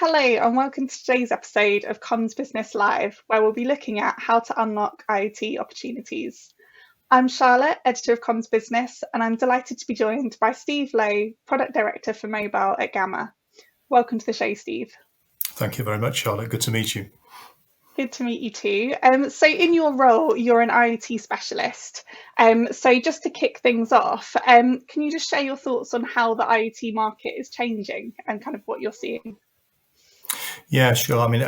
Hello, and welcome to today's episode of Comms Business Live, where we'll be looking at how to unlock IoT opportunities. I'm Charlotte, editor of Comms Business, and I'm delighted to be joined by Steve Lowe, product director for mobile at Gamma. Welcome to the show, Steve. Thank you very much, Charlotte. Good to meet you. Good to meet you too. So in your role, you're an IoT specialist. So just to kick things off, can you just share your thoughts on how the IoT market is changing and kind of what you're seeing? Yeah, sure. I mean,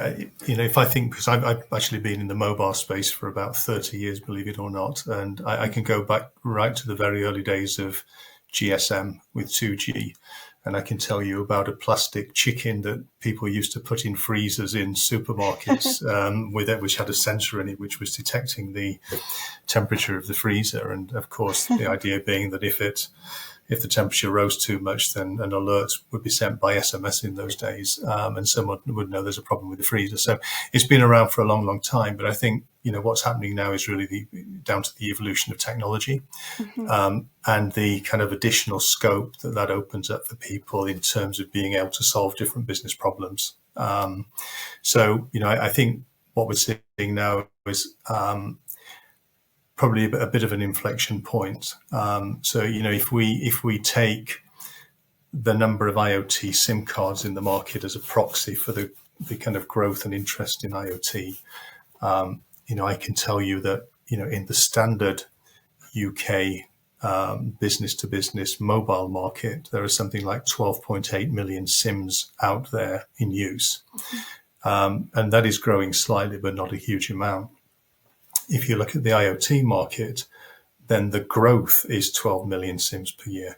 if I think, because I've actually been in the mobile space for about 30 years, believe it or not, and I can go back right to the very early days of GSM with 2G. And I can tell you about a plastic chicken that people used to put in freezers in supermarkets which had a sensor in it, which was detecting the temperature of the freezer. And of course, the idea being that if the temperature rose too much, then an alert would be sent by SMS in those days, and someone would know there's a problem with the freezer. So it's been around for a long, long time. But I think what's happening now is really down to the evolution of technology, and the kind of additional scope that opens up for people in terms of being able to solve different business problems. I think what we're seeing now is probably a bit of an inflection point. If we take the number of IoT SIM cards in the market as a proxy for the kind of growth and interest in IoT, I can tell you that in the standard UK business to business mobile market, there are something like 12.8 million SIMs out there in use, and that is growing slightly, but not a huge amount. If you look at the IoT market, then the growth is 12 million SIMs per year.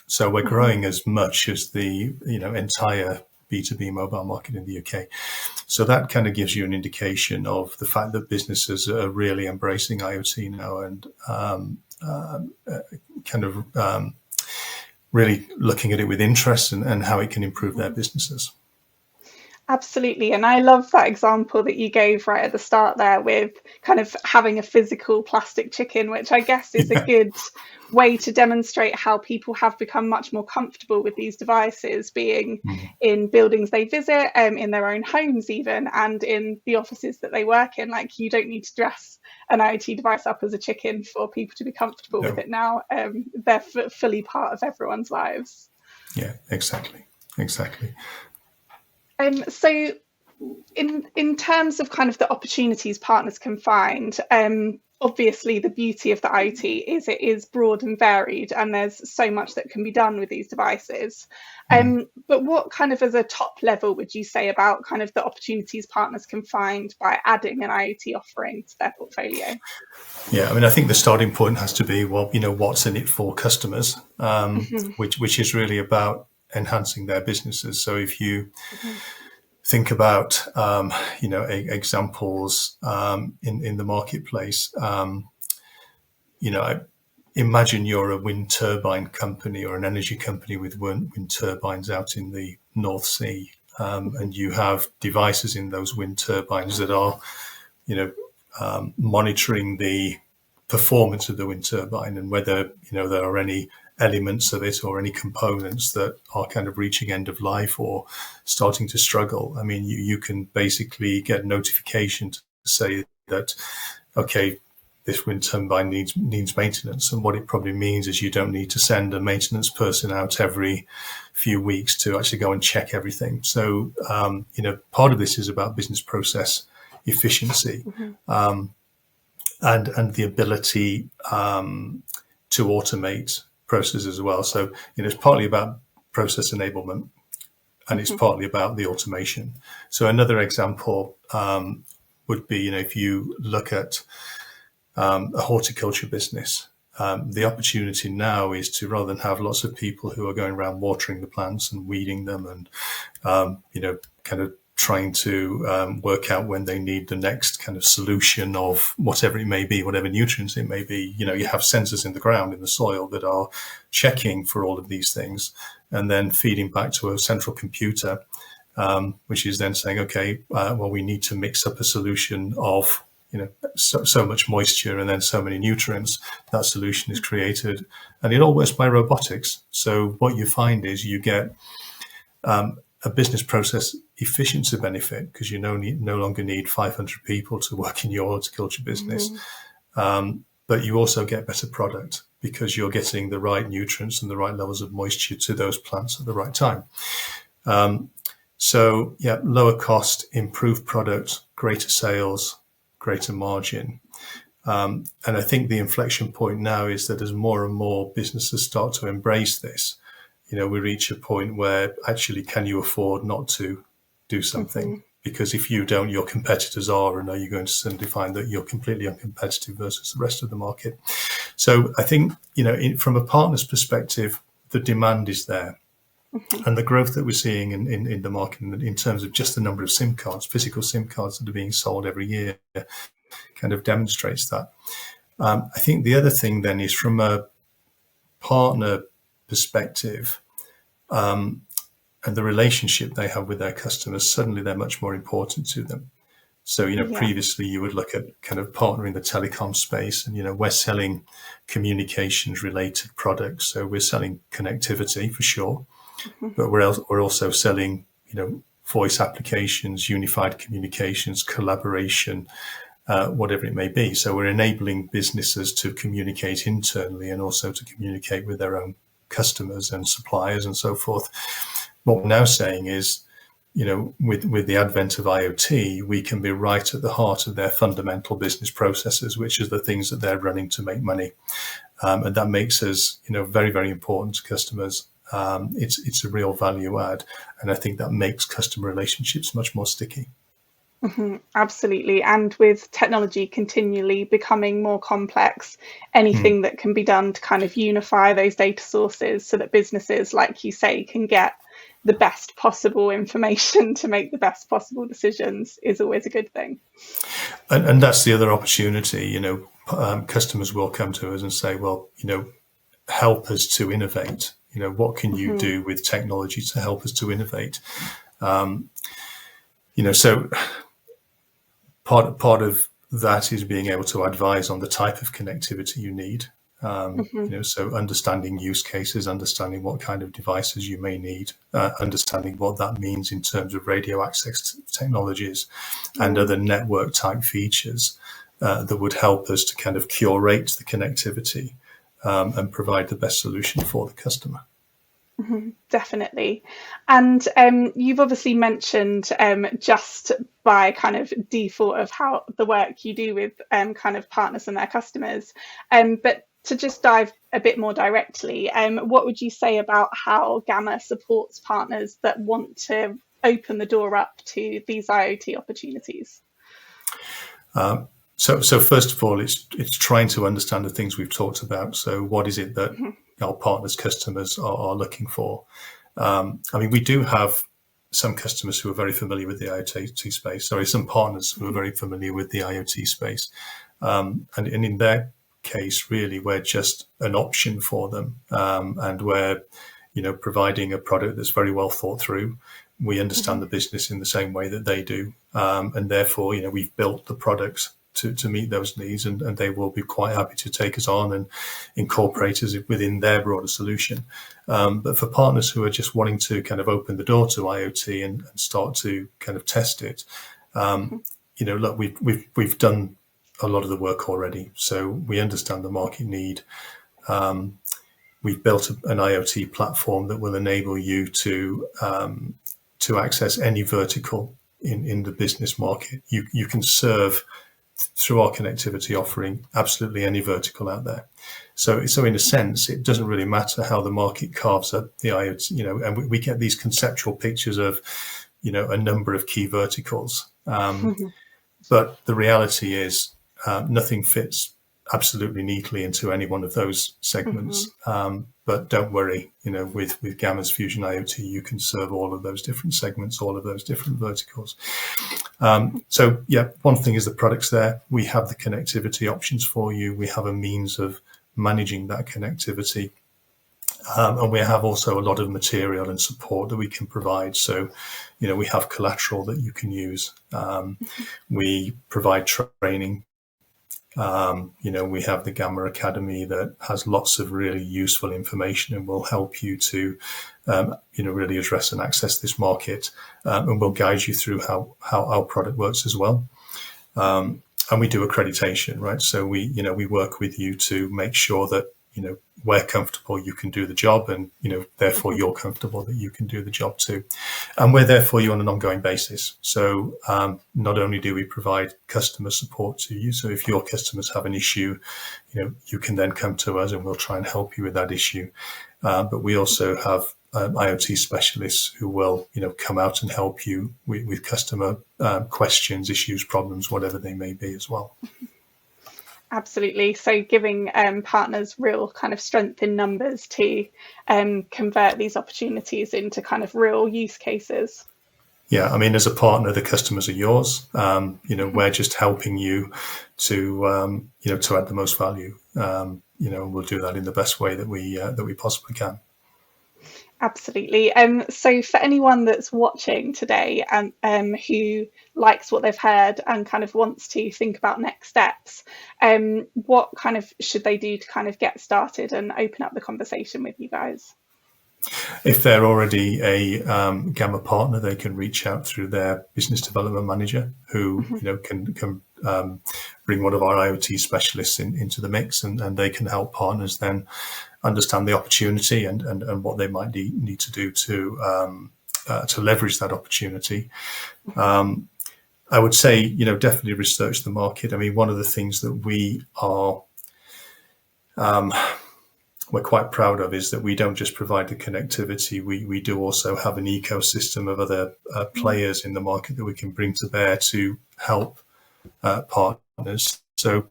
So we're growing as much as the entire B2B mobile market in the UK. So that kind of gives you an indication of the fact that businesses are really embracing IoT now and really looking at it with interest and how it can improve their businesses. Absolutely. And I love that example that you gave right at the start there with kind of having a physical plastic chicken, which I guess is a good way to demonstrate how people have become much more comfortable with these devices, being in buildings they visit, in their own homes even, and in the offices that they work in. Like, you don't need to dress an IoT device up as a chicken for people to be comfortable with it now. They're fully part of everyone's lives. Yeah, exactly. So in terms of kind of the opportunities partners can find, obviously the beauty of the IoT is it is broad and varied, and there's so much that can be done with these devices. But what kind of as a top level would you say about kind of the opportunities partners can find by adding an IoT offering to their portfolio? Yeah, I mean, I think the starting point has to be, what's in it for customers, which is really about enhancing their businesses. So if you think about, examples in the marketplace, imagine you're a wind turbine company or an energy company with wind turbines out in the North Sea, and you have devices in those wind turbines that are, monitoring the performance of the wind turbine and whether, there are any elements of it or any components that are kind of reaching end of life or starting to struggle. I mean, you can basically get notification to say that, okay, this wind turbine needs maintenance. And what it probably means is you don't need to send a maintenance person out every few weeks to actually go and check everything. So, part of this is about business process efficiency, and the ability to automate processes as well. So, it's partly about process enablement, and it's partly about the automation. So another example would be, if you look at a horticulture business, the opportunity now is to, rather than have lots of people who are going around watering the plants and weeding them and, kind of trying to work out when they need the next kind of solution of whatever it may be, whatever nutrients it may be. You have sensors in the ground, in the soil, that are checking for all of these things and then feeding back to a central computer, which is then saying, okay, we need to mix up a solution of, so much moisture and then so many nutrients. That solution is created, and it all works by robotics. So what you find is you get a business process efficiency benefit because you no longer need 500 people to work in your horticulture business. But you also get better product because you're getting the right nutrients and the right levels of moisture to those plants at the right time. So yeah, lower cost, improved product, greater sales, greater margin. And I think the inflection point now is that as more and more businesses start to embrace this, we reach a point where actually, can you afford not to do something? Because if you don't, your competitors are, and are you going to suddenly find that you're completely uncompetitive versus the rest of the market? So I think, from a partner's perspective, the demand is there. And the growth that we're seeing in the market in terms of just the number of SIM cards, physical SIM cards that are being sold every year, kind of demonstrates that. I think the other thing then is from a partner perspective, and the relationship they have with their customers, suddenly they're much more important to them. So, previously you would look at kind of partnering the telecom space and, we're selling communications related products. So we're selling connectivity for sure, but we're also selling, voice applications, unified communications, collaboration, whatever it may be. So we're enabling businesses to communicate internally and also to communicate with their own customers and suppliers and so forth. What we're now saying is, with the advent of IoT, we can be right at the heart of their fundamental business processes, which is the things that they're running to make money. And that makes us, very, very important to customers. It's a real value add. And I think that makes customer relationships much more sticky. Absolutely. And with technology continually becoming more complex, anything that can be done to kind of unify those data sources so that businesses, like you say, can get the best possible information to make the best possible decisions is always a good thing. And that's the other opportunity. Customers will come to us and say, well, help us to innovate. What can you do with technology to help us to innovate? So part of that is being able to advise on the type of connectivity you need. So understanding use cases, understanding what kind of devices you may need, understanding what that means in terms of radio access technologies and other network type features that would help us to kind of curate the connectivity and provide the best solution for the customer. Definitely. And you've obviously mentioned just by kind of default of how the work you do with kind of partners and their customers. But to just dive a bit more directly, what would you say about how Gamma supports partners that want to open the door up to these IoT opportunities? So first of all, it's trying to understand the things we've talked about. So what is it that our partners' customers are looking for? We do have some customers who are very familiar with the IoT space. Some partners who are very familiar with the IoT space. And in their case, really, we're just an option for them. And we're, providing a product that's very well thought through. We understand the business in the same way that they do. And therefore, we've built the products to meet those needs, and they will be quite happy to take us on and incorporate us within their broader solution. But for partners who are just wanting to kind of open the door to IoT and start to kind of test it, look, we've done a lot of the work already, so we understand the market need. We've built an IoT platform that will enable you to access any vertical in the business market. You can serve through our connectivity offering absolutely any vertical out there. So in a sense, it doesn't really matter how the market carves up the IoT, and we get these conceptual pictures of, a number of key verticals. But the reality is nothing fits absolutely neatly into any one of those segments. But don't worry, with Gamma's Fusion IoT, you can serve all of those different segments, all of those different verticals. So yeah, one thing is the product's there. We have the connectivity options for you. We have a means of managing that connectivity. And we have also a lot of material and support that we can provide. So, we have collateral that you can use. We provide training. We have the Gamma Academy that has lots of really useful information and will help you to, really address and access this market, and will guide you through how our product works as well. And we do accreditation, right? So we work with you to make sure that, we're comfortable you can do the job, and, therefore you're comfortable that you can do the job too. And we're there for you on an ongoing basis. So not only do we provide customer support to you, so if your customers have an issue, you can then come to us and we'll try and help you with that issue. But we also have IoT specialists who will, come out and help you with customer questions, issues, problems, whatever they may be as well. Absolutely. So giving partners real kind of strength in numbers to convert these opportunities into kind of real use cases. Yeah, I mean, as a partner, the customers are yours. We're just helping you to, to add the most value. We'll do that in the best way that we possibly can. Absolutely. So for anyone that's watching today and who likes what they've heard and kind of wants to think about next steps, what kind of should they do to kind of get started and open up the conversation with you guys? If they're already a Gamma partner, they can reach out through their business development manager, who can bring one of our IoT specialists into the mix, and they can help partners then understand the opportunity and what they might need to do to leverage that opportunity. I would say, definitely research the market. I mean, one of the things that we're quite proud of is that we don't just provide the connectivity. We do also have an ecosystem of other players in the market that we can bring to bear to help partners. So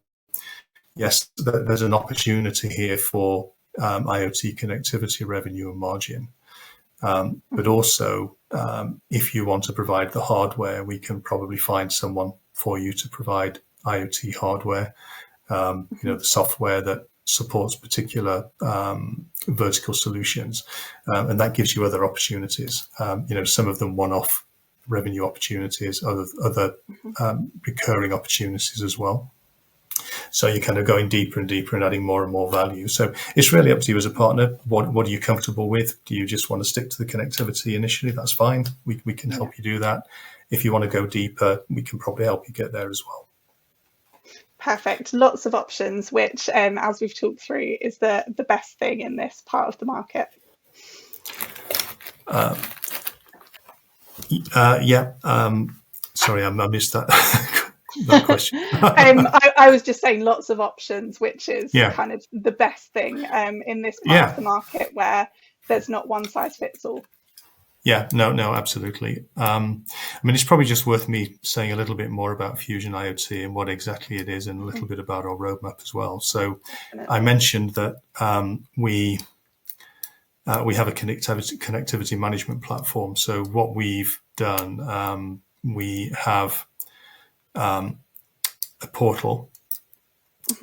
yes, there's an opportunity here for IoT connectivity revenue and margin. But also, if you want to provide the hardware, we can probably find someone for you to provide IoT hardware, the software that supports particular vertical solutions, and that gives you other opportunities. Some of them one-off revenue opportunities, other recurring opportunities as well. So you're kind of going deeper and deeper and adding more and more value. So it's really up to you as a partner. What are you comfortable with? Do you just want to stick to the connectivity initially? That's fine. We can help you do that. If you want to go deeper, we can probably help you get there as well. Perfect. Lots of options, which, as we've talked through, is the best thing in this part of the market. Sorry, I missed that. That question. I was just saying lots of options, which is kind of the best thing in this part of the market where there's not one size fits all. Yeah, no, absolutely. I mean, it's probably just worth me saying a little bit more about Fusion IoT and what exactly it is, and a little bit about our roadmap as well. So I mentioned that we have a connectivity management platform. So what we've done, we have a portal,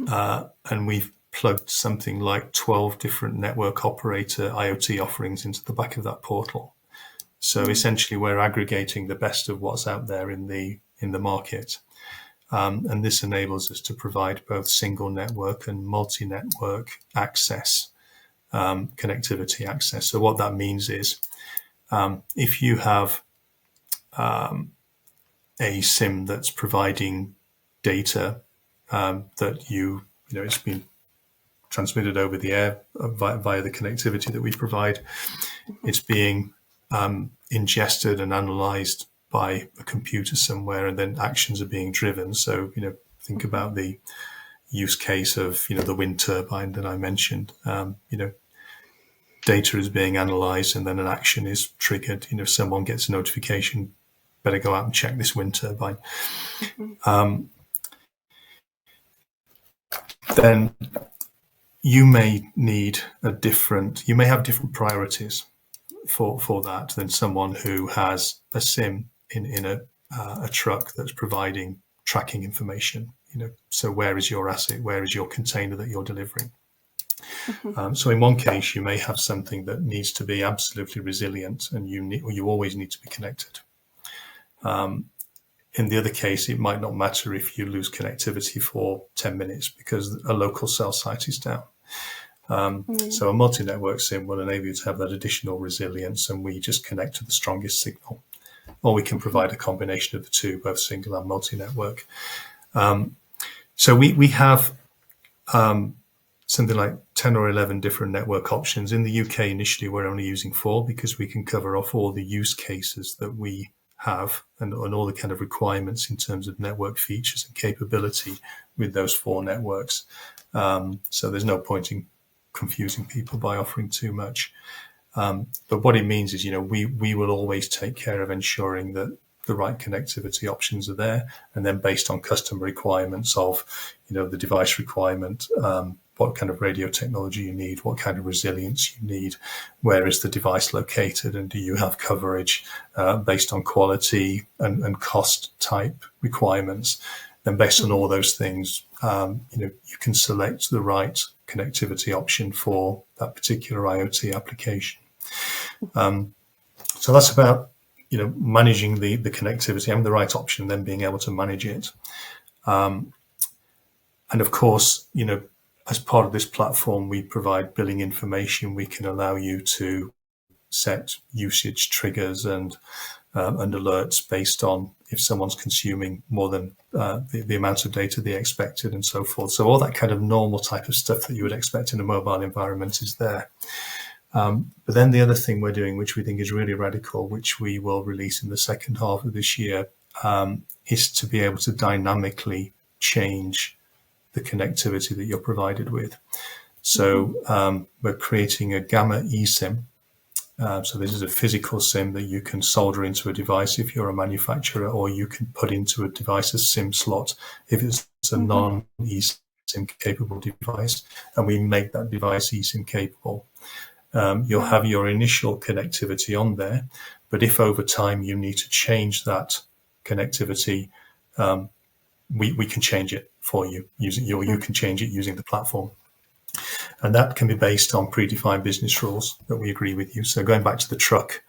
and we've plugged something like 12 different network operator IoT offerings into the back of that portal. So essentially, we're aggregating the best of what's out there in the market, and this enables us to provide both single network and multi-network access, connectivity access. So what that means is, if you have a SIM that's providing data that it's been transmitted over the air via the connectivity that we provide, it's being ingested and analyzed by a computer somewhere, and then actions are being driven. So, think about the use case of, the wind turbine that I mentioned. Data is being analyzed and then an action is triggered. Someone gets a notification, better go out and check this wind turbine. Then you may have different priorities for that than someone who has a SIM in a truck that's providing tracking information. So where is your asset? Where is your container that you're delivering? So in one case, you may have something that needs to be absolutely resilient, and you always need to be connected. in the other case, it might not matter if you lose connectivity for 10 minutes because a local cell site is down. So a multi-network SIM will enable you to have that additional resilience, and we just connect to the strongest signal. Or we can provide a combination of the two, both single and multi-network. So we have something like 10 or 11 different network options. In the UK, initially, we're only using 4 because we can cover off all the use cases that we have and all the kind of requirements in terms of network features and capability with those 4 networks. So there's no point in confusing people by offering too much. But what it means is, we will always take care of ensuring that the right connectivity options are there, and then based on customer requirements of, the device requirement, what kind of radio technology you need, what kind of resilience you need, where is the device located, and do you have coverage based on quality and cost type requirements. Then based on all those things, you can select the right connectivity option for that particular IoT application. So that's about, managing the connectivity, having the right option, then being able to manage it. And of course, as part of this platform, we provide billing information. We can allow you to set usage triggers and alerts based on if someone's consuming more than the amount of data they expected and so forth. So all that kind of normal type of stuff that you would expect in a mobile environment is there. But then the other thing we're doing, which we think is really radical, which we will release in the second half of this year, is to be able to dynamically change the connectivity that you're provided with. So we're creating a Gamma eSIM. So this is a physical SIM that you can solder into a device if you're a manufacturer, or you can put into a device's SIM slot if it's a non-eSIM capable device, and we make that device eSIM capable. You'll have your initial connectivity on there, but if over time you need to change that connectivity, we can change it for you you can change it using the platform. And that can be based on predefined business rules that we agree with you. So going back to the truck,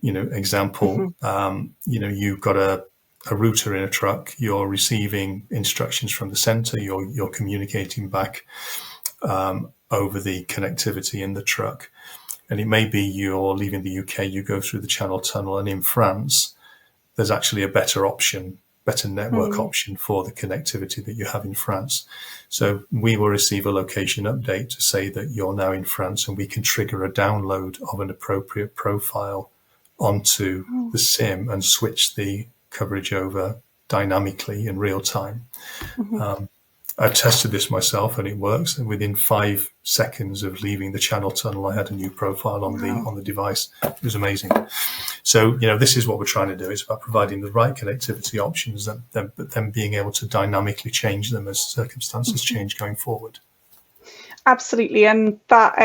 example, you've got a router in a truck, you're receiving instructions from the center, you're communicating back over the connectivity in the truck. And it may be you're leaving the UK, you go through the Channel Tunnel, and in France, there's actually a better network option for the connectivity that you have in France. So we will receive a location update to say that you're now in France, and we can trigger a download of an appropriate profile onto the SIM and switch the coverage over dynamically in real time. I've tested this myself and it works. And within 5 seconds of leaving the Channel Tunnel, I had a new profile on the device. It was amazing. So, this is what we're trying to do. It's about providing the right connectivity options, but then being able to dynamically change them as circumstances change going forward. Absolutely. And that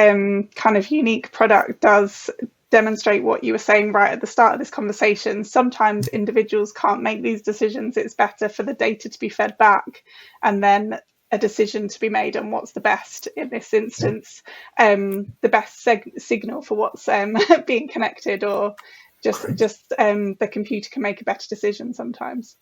kind of unique product does demonstrate what you were saying right at the start of this conversation. Sometimes individuals can't make these decisions. It's better for the data to be fed back and then a decision to be made on what's the best, in this instance, the best signal for what's being connected, or just the computer can make a better decision sometimes.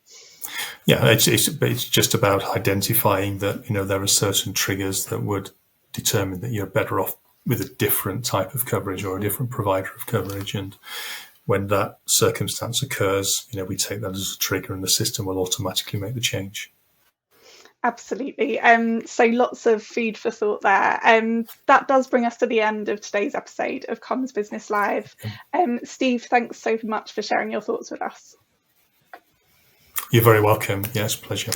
Yeah, it's just about identifying that there are certain triggers that would determine that you're better off with a different type of coverage or a different provider of coverage. And when that circumstance occurs, we take that as a trigger and the system will automatically make the change. Absolutely. So lots of food for thought there. That does bring us to the end of today's episode of Comms Business Live. Steve, thanks so much for sharing your thoughts with us. You're very welcome. Yes, pleasure.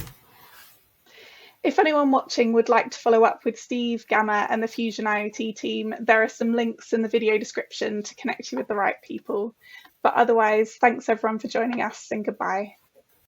If anyone watching would like to follow up with Steve, Gamma and the Fusion IoT team, there are some links in the video description to connect you with the right people. But otherwise, thanks everyone for joining us, and goodbye.